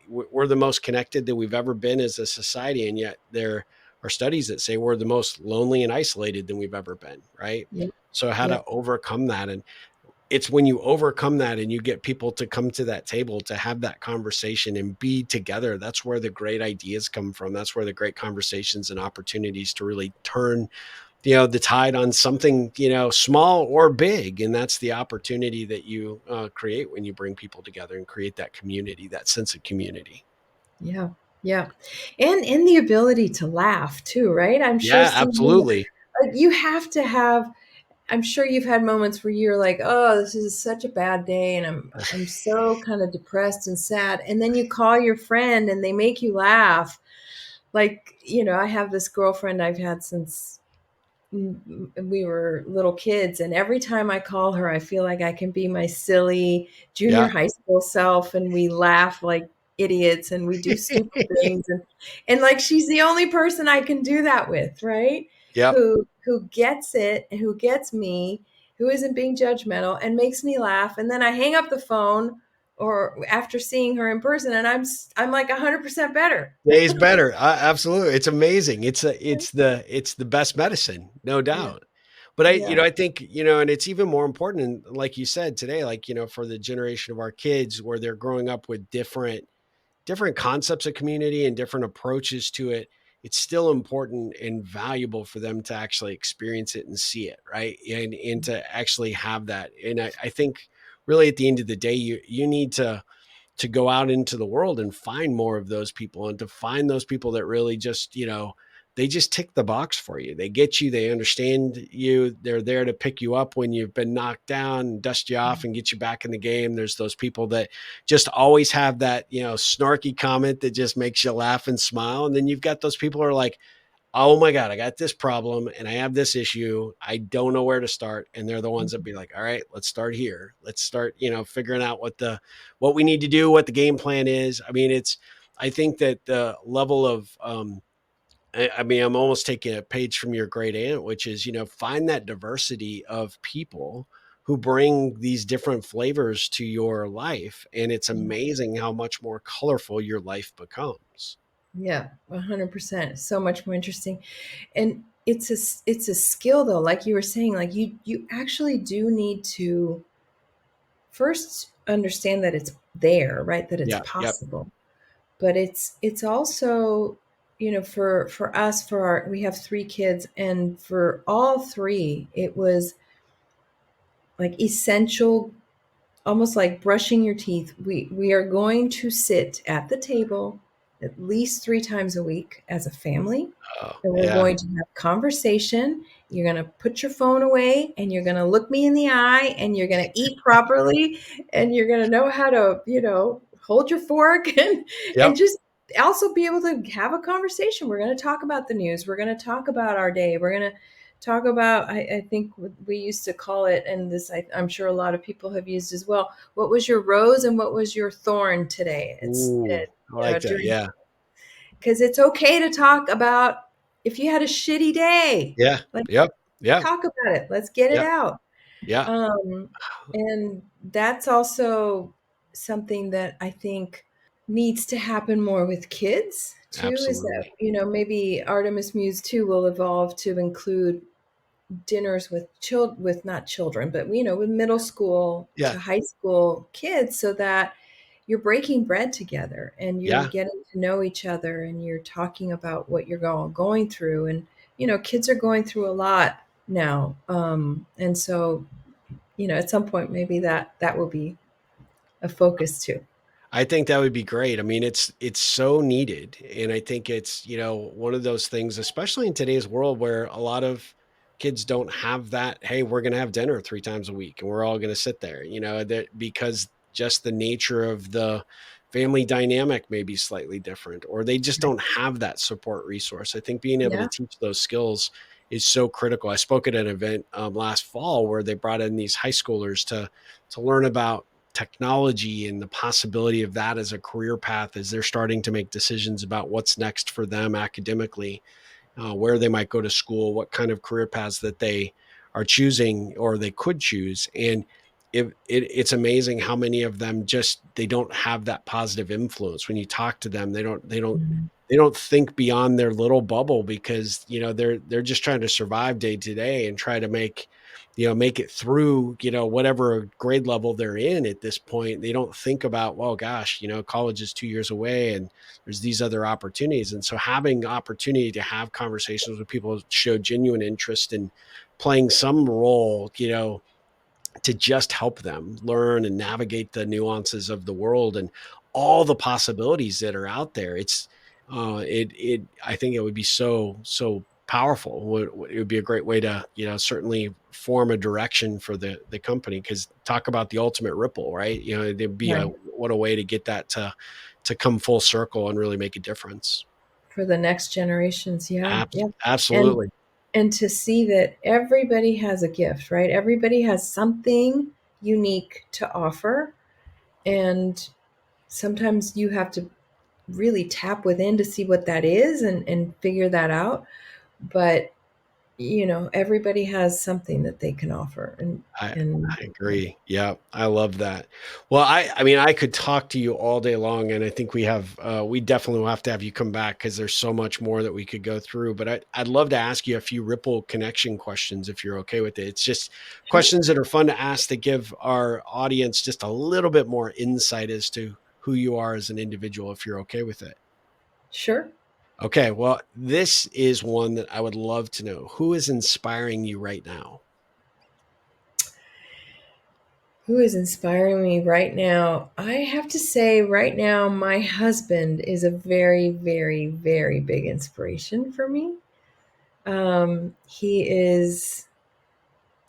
we're the most connected that we've ever been as a society, and yet there are studies that say we're the most lonely and isolated than we've ever been, right? Yep. So how to Yep. overcome that, and it's when you overcome that and you get people to come to that table to have that conversation and be together, that's where the great ideas come from. That's where the great conversations and opportunities to really turn, the tide on something, small or big. And that's the opportunity that you create when you bring people together and create that community, that sense of community. Yeah. Yeah. And the ability to laugh too, right? I'm sure Yeah, someone absolutely. like you have to have I'm sure you've had moments where you're like, "Oh, this is such a bad day and I'm so kind of depressed and sad." And then you call your friend and they make you laugh. Like, I have this girlfriend I've had since we were little kids, and every time I call her, I feel like I can be my silly junior Yeah. high school self, and we laugh like idiots and we do stupid things, and like she's the only person I can do that with, right? Yep. Who gets it and who gets me, who isn't being judgmental and makes me laugh, and then I hang up the phone or after seeing her in person, and I'm like 100% better. Days better. Absolutely. It's amazing. It's the best medicine, no Yeah, doubt. But yeah, I think, and it's even more important, and like you said today, like, for the generation of our kids where they're growing up with different concepts of community and different approaches to it, it's still important and valuable for them to actually experience it and see it, right? And to actually have that. And I think really at the end of the day, you need to go out into the world and find more of those people, and to find those people that really just, they just tick the box for you. They get you, they understand you, they're there to pick you up when you've been knocked down, dust you off and get you back in the game. There's those people that just always have that, snarky comment that just makes you laugh and smile. And then you've got those people who are like, oh my God, I got this problem and I have this issue. I don't know where to start. And they're the ones that be like, all right, let's start here. Let's start, figuring out what we need to do, what the game plan is. I mean, I think that the level of, I mean, I'm almost taking a page from your great aunt, which is, find that diversity of people who bring these different flavors to your life. And it's amazing how much more colorful your life becomes. yeah, 100%. So much more interesting. And it's a skill though, like you were saying, like you actually do need to first understand that it's there, right? That it's Yeah. Yep. possible. But it's also, for us, we have three kids, and for all three, it was like essential, almost like brushing your teeth. We are going to sit at the table at least 3 times a week as a family, Oh, and we're yeah. going to have conversation. You're going to put your phone away and you're going to look me in the eye and you're going to eat properly and you're going to know how to, hold your fork and Yep. just also be able to have a conversation. We're going to talk about the news. We're going to talk about our day. We're going to talk about, I think we used to call it, and this I'm sure a lot of people have used as well. What was your rose and what was your thorn today? It's Ooh, I like that. during, Yeah. because it's okay to talk about if you had a shitty day. Yeah. Like, Yep. Yep. talk about it. Let's get it Yep. out. Yeah. Um, and that's also something that I think needs to happen more with kids too. Is that, Absolutely. maybe Artemis Muse too will evolve to include dinners with with not children, but with middle school Yeah. to high school kids, so that you're breaking bread together and you're Yeah. getting to know each other and you're talking about what you're going through. And kids are going through a lot now, and so at some point maybe that will be a focus too. I think that would be great. I mean, it's so needed. And I think it's, one of those things, especially in today's world where a lot of kids don't have that, hey, we're going to have dinner 3 times a week and we're all going to sit there, that because just the nature of the family dynamic may be slightly different, or they just don't have that support resource. I think being able to Yeah. teach those skills is so critical. I spoke at an event last fall where they brought in these high schoolers to learn about technology and the possibility of that as a career path as they're starting to make decisions about what's next for them academically, where they might go to school, what kind of career paths that they are choosing or they could choose. And it's amazing how many of them just, they don't have that positive influence. When you talk to them, Mhm. they don't think beyond their little bubble because, they're just trying to survive day to day and try to make it through, whatever grade level they're in at this point. They don't think about, well, gosh, college is 2 years away and there's these other opportunities. And so having opportunity to have conversations with people who show genuine interest in playing some role, to just help them learn and navigate the nuances of the world and all the possibilities that are out there. I think it would be so powerful. It would be a great way to, certainly form a direction for the company. Because talk about the ultimate ripple, right? There'd be Right. what a way to get that to come full circle and really make a difference. For the next generations. Yeah. Yeah. And Absolutely. and to see that everybody has a gift, right? Everybody has something unique to offer. And sometimes you have to really tap within to see what that is and figure that out. But, everybody has something that they can offer. I And I agree. Yeah, I love that. Well, I mean, I could talk to you all day long, and I think we definitely will have to have you come back because there's so much more that we could go through. But I'd love to ask you a few ripple connection questions if you're okay with it. It's just sure, questions that are fun to ask that give our audience just a little bit more insight as to who you are as an individual, if you're okay with it. sure. Okay, well, this is one that I would love to know. Who is inspiring you right now? Who is inspiring me right now? I have to say, right now, my husband is a very, very, very big inspiration for me. He is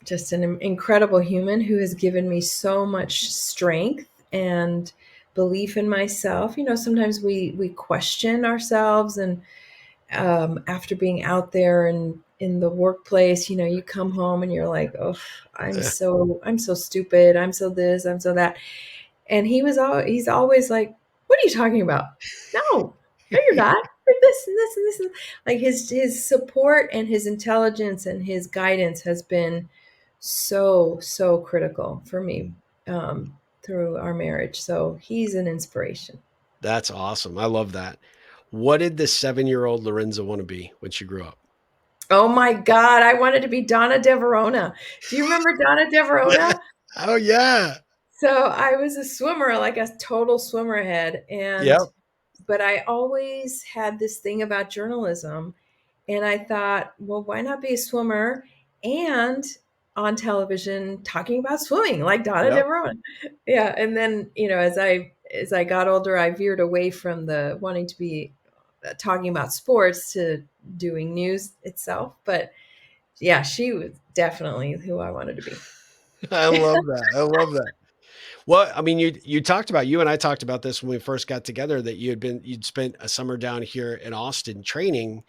just an incredible human who has given me so much strength and belief in myself. Sometimes we question ourselves, and after being out there and in the workplace, you come home and you're like, oh, I'm so stupid. I'm so this. I'm so that. And he's always like, "What are you talking about? No, no, you're not. You're this and this and this." Like his support and his intelligence and his guidance has been so critical for me through our marriage. So he's an inspiration. That's awesome. I love that. What did the 7-year-old Lorenza want to be when she grew up? Oh my God, I wanted to be Donna De Verona. Do you remember Donna De Verona? Oh yeah. So I was a swimmer, like a total swimmer head, Yep. but I always had this thing about journalism, and I thought, well, why not be a swimmer and on television talking about swimming like Donna Yep. DeVerona? Yeah, and then as I got older, I veered away from the wanting to be talking about sports to doing news itself. But yeah, she was definitely who I wanted to be. I love that. I love that. Well, I mean, you and I talked about this when we first got together that you'd spent a summer down here in Austin training.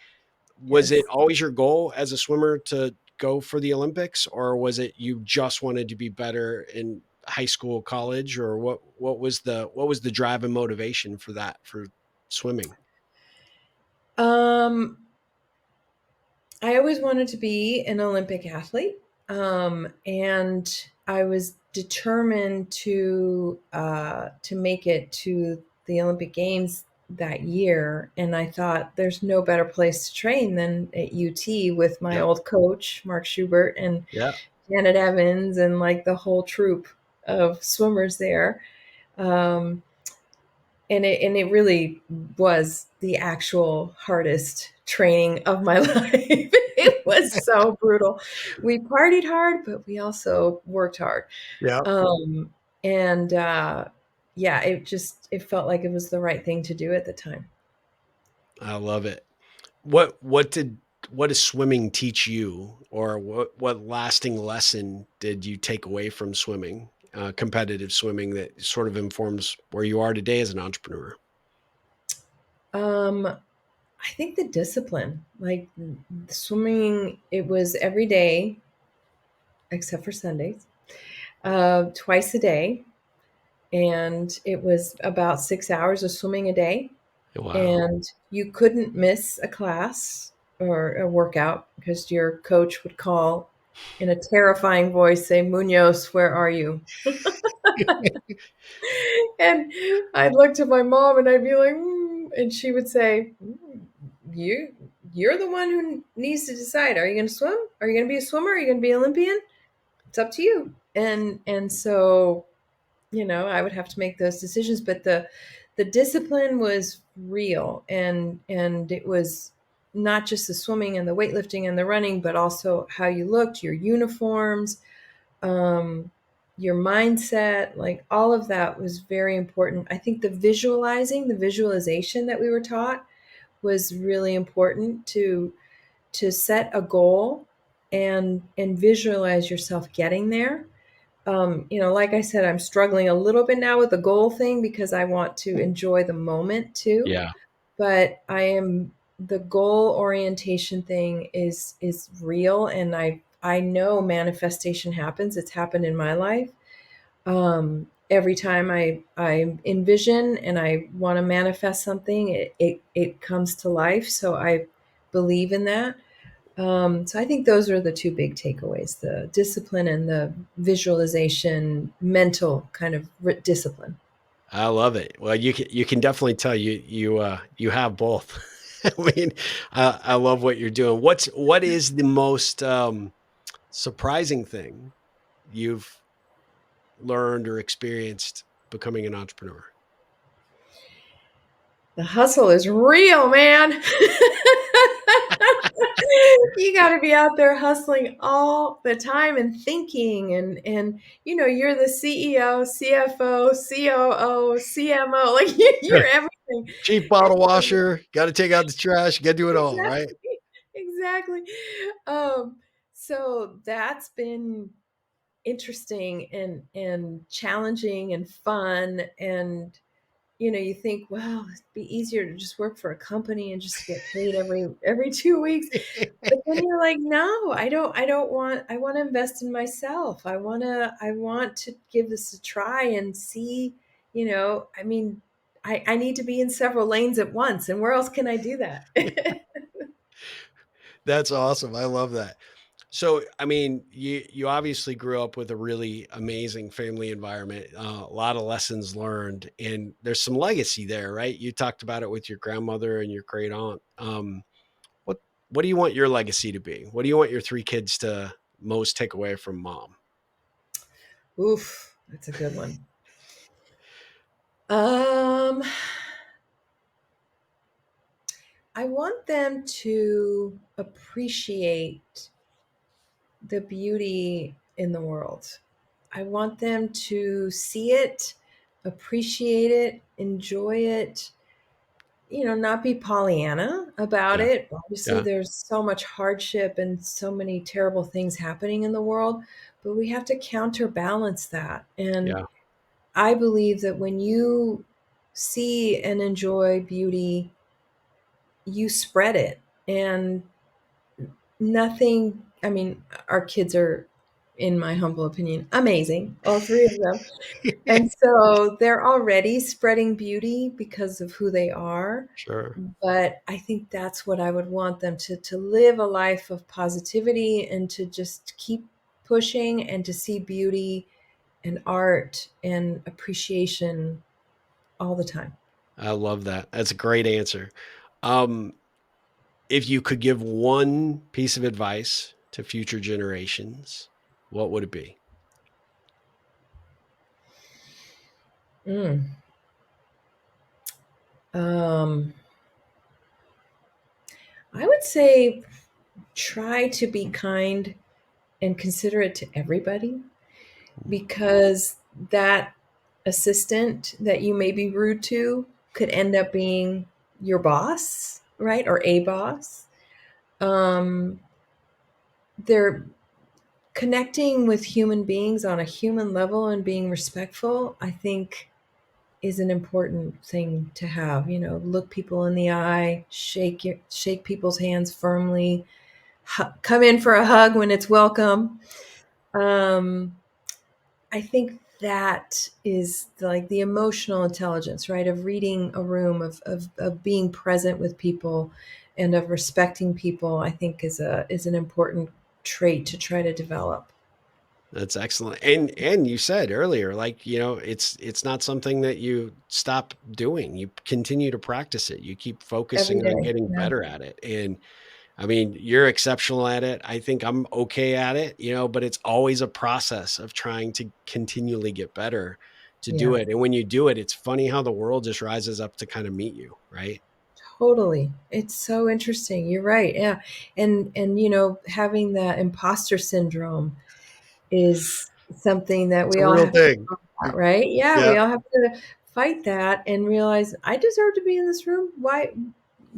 Was it Yes. always your goal as a swimmer to go for the Olympics, or was it you just wanted to be better in high school, college, or what was the drive and motivation for that for swimming? Um, I always wanted to be an Olympic athlete, and I was determined to make it to the Olympic Games that year. And I thought there's no better place to train than at UT with my Yeah. old coach Mark Schubert and Yeah. Janet Evans and like the whole troop of swimmers there. Um, and it really was the actual hardest training of my life. It was so brutal. We partied hard, but we also worked hard. Yeah. Um, and yeah, it felt like it was the right thing to do at the time. I love it. What does swimming teach you, or what lasting lesson did you take away from swimming, competitive swimming, that sort of informs where you are today as an entrepreneur? I think the discipline, like swimming, it was every day except for Sundays, twice a day, and it was about 6 hours of swimming a day. Wow. And you couldn't miss a class or a workout because your coach would call in a terrifying voice, say, Muñoz, where are you? And I'd look to my mom and I'd be like, and she would say, you you're the one who needs to decide. Are you going to swim? Are you going to be a swimmer? Are you going to be an Olympian? It's up to you. And so, I would have to make those decisions, but the discipline was real, and it was not just the swimming and the weightlifting and the running, but also how you looked, your uniforms, um, your mindset, like all of that was very important. I think the visualization that we were taught was really important to set a goal and visualize yourself getting there. Like I said, I'm struggling a little bit now with the goal thing because I want to enjoy the moment too. Yeah. But the goal orientation thing is real, and I know manifestation happens. It's happened in my life. Every time I envision and I want to manifest something, it comes to life. So I believe in that. So I think those are the two big takeaways: the discipline and the visualization, mental kind of discipline. I love it. Well, you can definitely tell you have both. I mean, I love what you're doing. What is the most surprising thing you've learned or experienced becoming an entrepreneur? The hustle is real, man. You got to be out there hustling all the time and thinking and you're the CEO, CFO, COO, CMO, like you're everything. Chief bottle washer, got to take out the trash, got to do it all, right? Exactly. Exactly. Um, so that's been interesting and challenging and fun, and you think, well, it'd be easier to just work for a company and just get paid every 2 weeks. But then you're like, no, I don't want, I want to invest in myself. I want to give this a try and see, I mean, I need to be in several lanes at once. And where else can I do that? That's awesome. I love that. So, I mean, you obviously grew up with a really amazing family environment, a lot of lessons learned, and there's some legacy there, right? You talked about it with your grandmother and your great aunt. What what do you want your legacy to be? What do you want your three kids to most take away from mom? Oof, that's a good one. Um, I want them to appreciate the beauty in the world. I want them to see it, appreciate it, enjoy it, not be Pollyanna about Yeah, it. Obviously, yeah, there's so much hardship and so many terrible things happening in the world, but we have to counterbalance that. And yeah. I believe that when you see and enjoy beauty, you spread it. And nothing, I mean, our kids are, in my humble opinion, amazing, all three of them. And so they're already spreading beauty because of who they are. Sure. But I think that's what I would want them to live a life of positivity and to just keep pushing and to see beauty and art and appreciation all the time. I love that. That's a great answer. Um, if you could give one piece of advice to future generations, what would it be? Mm. Um, I would say try to be kind and considerate to everybody, because that assistant that you may be rude to could end up being your boss, right? Or a boss. Um, they're connecting with human beings on a human level and being respectful, I think, is an important thing to have. Look people in the eye, shake people's hands firmly, come in for a hug when it's welcome. Um, I think that is like the emotional intelligence, right? Of reading a room, of being present with people, and of respecting people. I think is an important trait to try to develop That's excellent. And you said earlier, like, it's not something that you stop doing. You continue to practice it. You keep every focusing on day. getting Yeah, better at it. And I mean, you're exceptional at it. I think I'm okay at it, but it's always a process of trying to continually get better to do yeah, it. And when you do it, it's funny how the world just rises up to kind of meet you, right? totally. It's so interesting. You're right. Yeah, and having that imposter syndrome is something that It's we a all real have to thing. talk about, right? Yeah, Yeah. we all have to fight that and realize I deserve to be in this room. Why?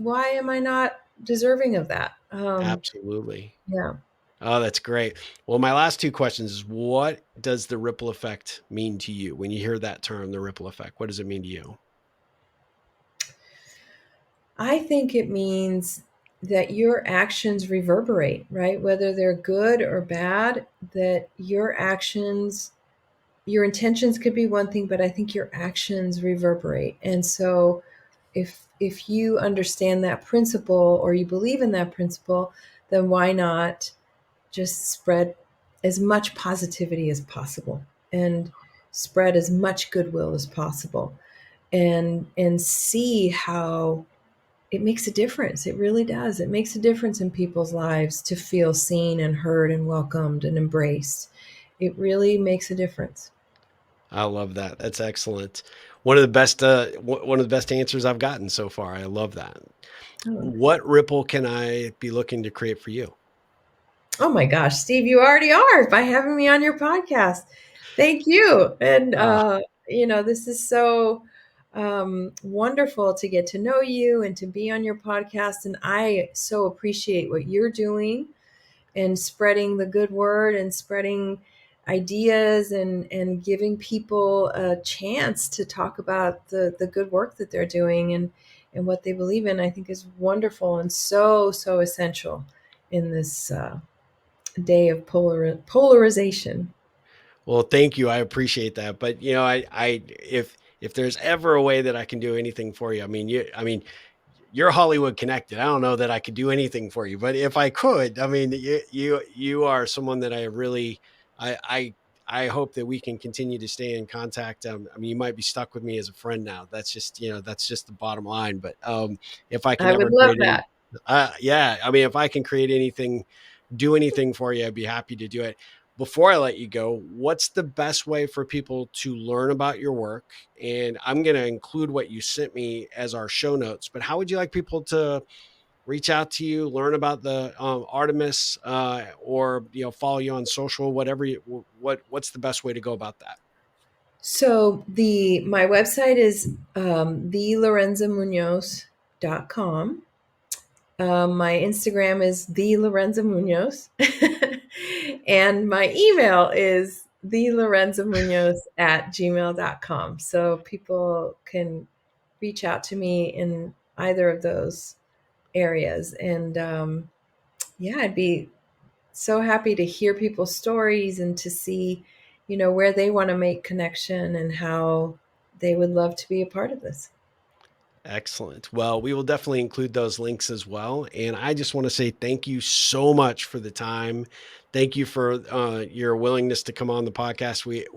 why am I not deserving of that? Absolutely. Yeah. Oh, that's great. Well, my last two questions is, what does the ripple effect mean to you? When you hear that term, the ripple effect, what does it mean to you? I think it means that your actions reverberate, right? Whether they're good or bad, that your actions, your intentions could be one thing, but I think your actions reverberate. And so if you understand that principle or you believe in that principle, then why not just spread as much positivity as possible and spread as much goodwill as possible and see how it makes a difference. It really does. It makes a difference in people's lives to feel seen and heard and welcomed and embraced. It really makes a difference. I love that. That's excellent. One of the best answers I've gotten so far. I love that. Oh. What ripple can I be looking to create for you? Oh my gosh, Steve, you already are by having me on your podcast. Thank you. And, Ah, this is so wonderful to get to know you and to be on your podcast. And I so appreciate what you're doing and spreading the good word and spreading ideas and giving people a chance to talk about the good work that they're doing and what they believe in. I think is wonderful and so, so essential in this day of polarization. well, thank you. I appreciate that. But if there's ever a way that I can do anything for you, you're Hollywood connected. I don't know that I could do anything for you, but if I could, you are someone that I really, I, I, I hope that we can continue to stay in contact. You might be stuck with me as a friend now. That's just the bottom line. But if I can I would ever love create any, that. yeah, if I can create anything, do anything for you, I'd be happy to do it. Before I let you go, what's the best way for people to learn about your work? And I'm going to include what you sent me as our show notes, but how would you like people to reach out to you, learn about the Artemis, or follow you on social, whatever what's the best way to go about that? So the my website is thelorenzamunoz.com. My Instagram is the Lorenza Munoz. And my email is thelorenzamunoz@gmail.com. So people can reach out to me in either of those areas. And yeah, I'd be so happy to hear people's stories and to see, where they want to make connection and how they would love to be a part of this. Excellent. Well, we will definitely include those links as well. And I just want to say thank you so much for the time. Thank you for your willingness to come on the podcast. We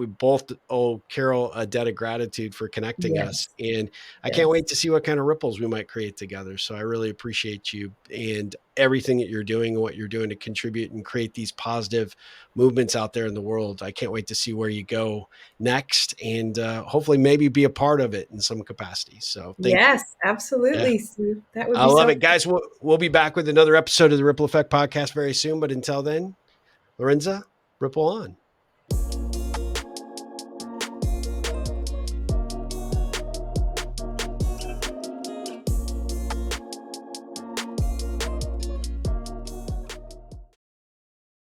both owe Carol a debt of gratitude for connecting us, Yes. and I can't Yes. wait to see what kind of ripples we might create together. So I really appreciate you and everything that you're doing and what you're doing to contribute and create these positive movements out there in the world. I can't wait to see where you go next, and hopefully maybe be a part of it in some capacity. So thank you. Yes, Yeah, absolutely, Steve. That would I be love so it, guys. We'll be back with another episode of the Ripple Effect podcast very soon. But until then, Lorenza, ripple on.